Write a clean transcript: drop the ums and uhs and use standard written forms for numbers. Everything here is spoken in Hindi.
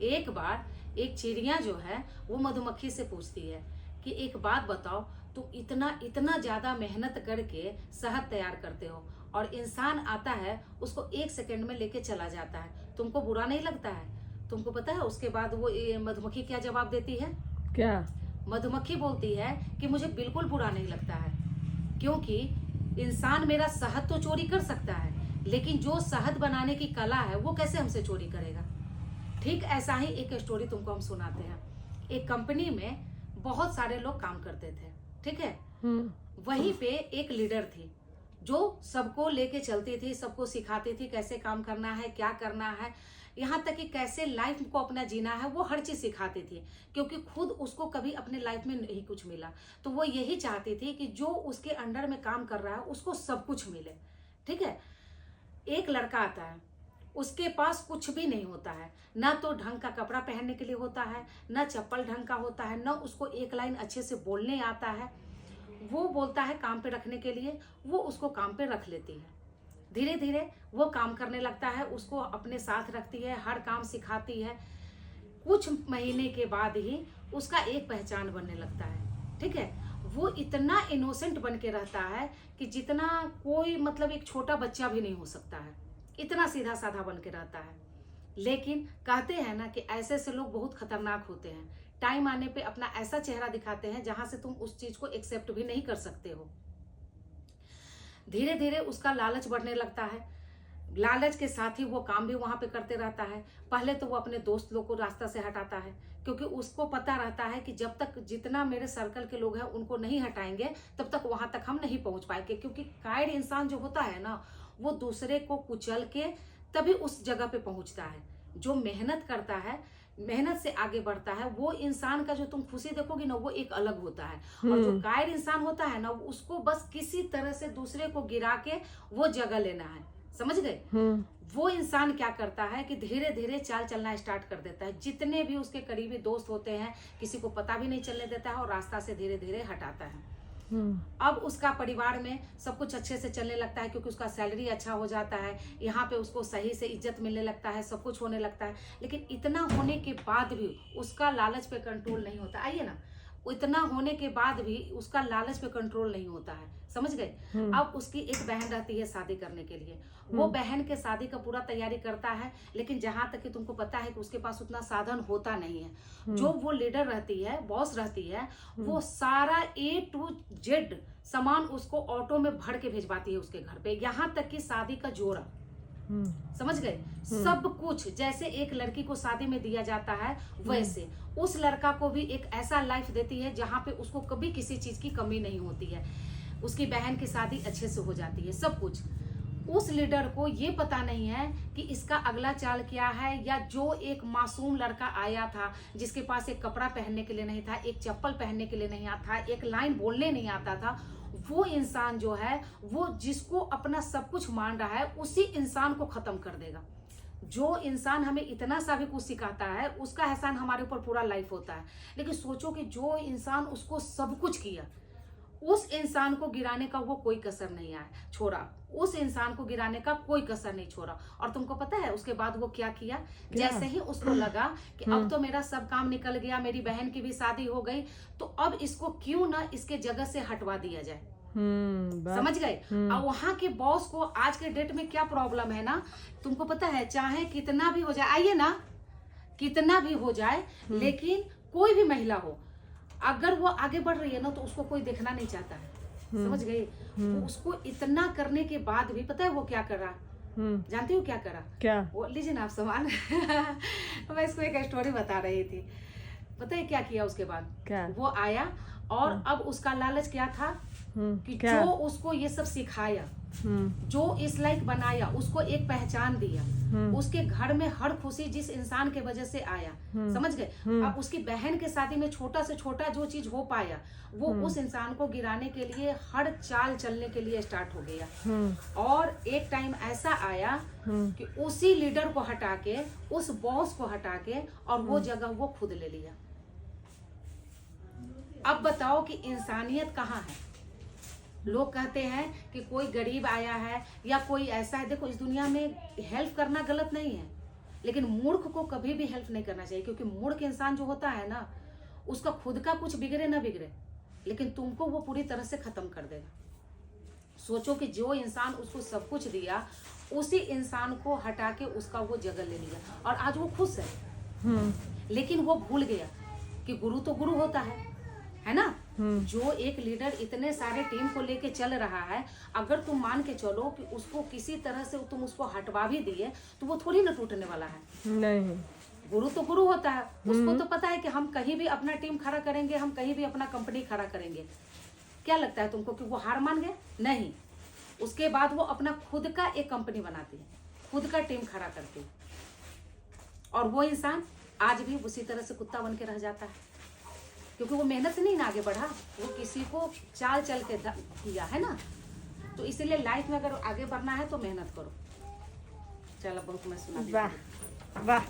एक बार एक चिड़िया जो है वो मधुमक्खी से पूछती है कि एक बात बताओ, तुम इतना इतना ज्यादा मेहनत करके शहद तैयार करते हो और इंसान आता है उसको 1 सेकंड में लेके चला जाता है, तुमको बुरा नहीं लगता है? तुमको पता है उसके बाद वो मधुमक्खी क्या जवाब देती है? क्या? मधुमक्खी बोलती है कि मुझे बिल्कुल बुरा नहीं लगता है, क्योंकि इंसान मेरा शहद तो चोरी कर सकता है, लेकिन जो शहद बनाने की कला है वो कैसे हमसे चोरी करेगा। ठीक ऐसा ही एक स्टोरी तुमको हम सुनाते हैं। एक कंपनी में बहुत सारे लोग काम करते थे, ठीक है। वहीं पे एक लीडर थी जो सबको लेके चलती थी, सबको सिखाती थी कैसे काम करना है, क्या करना है, यहाँ तक कि कैसे लाइफ को अपना जीना है, वो हर चीज सिखाती थी, क्योंकि खुद उसको कभी अपने लाइफ में नहीं कुछ मिला। तो वो यही चाहती थी कि जो उसके अंडर में काम कर रहा है उसको सब कुछ मिले, ठीक है। एक लड़का आता है, उसके पास कुछ भी नहीं होता है, ना तो ढंग का कपड़ा पहनने के लिए होता है, ना चप्पल ढंग का होता है, ना उसको एक लाइन अच्छे से बोलने आता है। वो बोलता है काम पे रखने के लिए, वो उसको काम पे रख लेती है। धीरे धीरे वो काम करने लगता है, उसको अपने साथ रखती है, हर काम सिखाती है। कुछ महीने के बाद ही उसका एक पहचान बनने लगता है, ठीक है। वो इतना इनोसेंट बन के रहता है कि जितना कोई मतलब एक छोटा बच्चा भी नहीं हो सकता है, इतना सीधा साधा बन के रहता है। लेकिन कहते हैं ना कि ऐसे ऐसे लोग बहुत खतरनाक होते हैं, टाइम आने पे अपना ऐसा चेहरा दिखाते हैं जहां से तुम उस चीज को एक्सेप्ट भी नहीं कर सकते हो। धीरे धीरे उसका लालच बढ़ने लगता है, लालच के साथ ही वो काम भी वहां पे करते रहता है। पहले तो वो अपने दोस्त लोग को रास्ता से हटाता है, क्योंकि उसको पता रहता है कि जब तक जितना मेरे सर्कल के लोग हैं उनको नहीं हटाएंगे तब तक वहां तक हम नहीं पहुंच पाएंगे, क्योंकि कायर इंसान जो होता है ना वो दूसरे को कुचल के तभी उस जगह पे पहुंचता है। जो मेहनत करता है, मेहनत से आगे बढ़ता है, वो इंसान का जो तुम खुशी देखोगी ना वो एक अलग होता है। और जो कायर इंसान होता है ना उसको बस किसी तरह से दूसरे को गिरा के वो जगह लेना है, समझ गए। वो इंसान क्या करता है कि धीरे धीरे चाल चलना स्टार्ट कर देता है। जितने भी उसके करीबी दोस्त होते हैं किसी को पता भी नहीं चलने देता है और रास्ता से धीरे धीरे हटाता है। अब उसका परिवार में सब कुछ अच्छे से चलने लगता है, क्योंकि उसका सैलरी अच्छा हो जाता है, यहाँ पे उसको सही से इज्जत मिलने लगता है, सब कुछ होने लगता है। लेकिन इतना होने के बाद भी उसका लालच पे कंट्रोल नहीं होता। आइए ना, इतना होने के बाद भी उसका लालच पे कंट्रोल नहीं होता है, समझ गए। अब उसकी एक बहन रहती है शादी करने के लिए, वो बहन के शादी का पूरा तैयारी करता है, लेकिन जहां तक कि तुमको पता है कि उसके पास उतना साधन होता नहीं है। जो वो लीडर रहती है, बॉस रहती है, वो सारा A to Z सामान उसको ऑटो में भर के भिजवाती है उसके घर पे, यहाँ तक कि शादी का जोड़ा, समझ गए। सब कुछ जैसे एक लड़की को शादी में दिया जाता है वैसे उस लड़का को भी एक ऐसा लाइफ देती है जहां पे उसको कभी किसी चीज की कमी नहीं होती है। उसकी बहन की शादी अच्छे से हो जाती है, सब कुछ। उस लीडर को ये पता नहीं है कि इसका अगला चाल क्या है, या जो एक मासूम लड़का आया था जिसके पास एक कपड़ा पहनने के लिए नहीं था, एक चप्पल पहनने के लिए नहीं आता, एक लाइन बोलने नहीं आता था, वो इंसान जो है वो जिसको अपना सब कुछ मान रहा है उसी इंसान को खत्म कर देगा। जो इंसान हमें इतना सा भी कुछ सिखाता है उसका एहसान हमारे ऊपर पूरा लाइफ होता है। लेकिन सोचो कि जो इंसान उसको सब कुछ किया, उस इंसान को गिराने का वो कोई कसर नहीं आया छोड़ा, उस इंसान को गिराने का कोई कसर नहीं छोड़ा। और तुमको पता है उसके बाद वो क्या किया? जैसे ही उसको लगा कि अब तो मेरा सब काम निकल गया, मेरी बहन की भी शादी हो गई, तो अब इसको क्यों ना इसके जगह से हटवा दिया जाए। समझ गए। और वहां के बॉस को आज के डेट में क्या प्रॉब्लम है ना, तुमको पता है, चाहे कितना भी हो जाए, आइए ना, कितना भी हो जाए, लेकिन कोई भी महिला हो अगर वो आगे बढ़ रही है ना तो उसको कोई देखना नहीं चाहता है, समझ गए। उसको इतना करने के बाद भी पता है वो क्या करा? जानती हो क्या करा? क्या? वो लीजिए ना आप सामान मैं इसको एक स्टोरी बता रही थी। पता है क्या किया उसके बाद? क्या? वो आया और अब उसका लालच क्या था कि क्या? जो उसको ये सब सिखाया, जो इस लाइक बनाया, उसको एक पहचान दिया, उसके घर में हर खुशी जिस इंसान के वजह से आया, समझ गए। अब उसकी बहन के शादी में छोटा से छोटा जो चीज हो पाया वो उस इंसान को गिराने के लिए हर चाल चलने के लिए स्टार्ट हो गया। और एक टाइम ऐसा आया कि उसी लीडर को हटा के, उस बॉस को हटा के, और वो जगह वो खुद ले लिया। अब बताओ कि इंसानियत कहाँ है? लोग कहते हैं कि कोई गरीब आया है या कोई ऐसा है, देखो इस दुनिया में हेल्प करना गलत नहीं है, लेकिन मूर्ख को कभी भी हेल्प नहीं करना चाहिए, क्योंकि मूर्ख इंसान जो होता है ना, उसका खुद का कुछ बिगड़े ना बिगड़े, लेकिन तुमको वो पूरी तरह से खत्म कर देगा। सोचो कि जो इंसान उसको सब कुछ दिया, उसी इंसान को हटा के उसका वो जगह ले लिया, और आज वो खुश है। लेकिन वो भूल गया कि गुरु तो गुरु होता है ना। जो एक लीडर इतने सारे टीम को लेके चल रहा है, अगर तुम मान के चलो कि उसको किसी तरह से तुम उसको हटवा भी दिए, तो वो थोड़ी ना टूटने वाला है। नहीं, गुरु तो गुरु होता है, उसको तो पता है कि हम कहीं भी अपना टीम खड़ा करेंगे, हम कहीं भी अपना कंपनी खड़ा करेंगे। क्या लगता है तुमको कि वो हार मान गए? नहीं, उसके बाद वो अपना खुद का एक कंपनी बनाती है, खुद का टीम खड़ा करती है, और वो इंसान आज भी उसी तरह से कुत्ता बन के रह जाता है, क्योंकि वो मेहनत से नहीं ना आगे बढ़ा, वो किसी को चाल चल के किया है ना। तो इसीलिए लाइफ में अगर आगे बढ़ना है तो मेहनत करो। चलो बहुत मैं सुना। वाह वाह।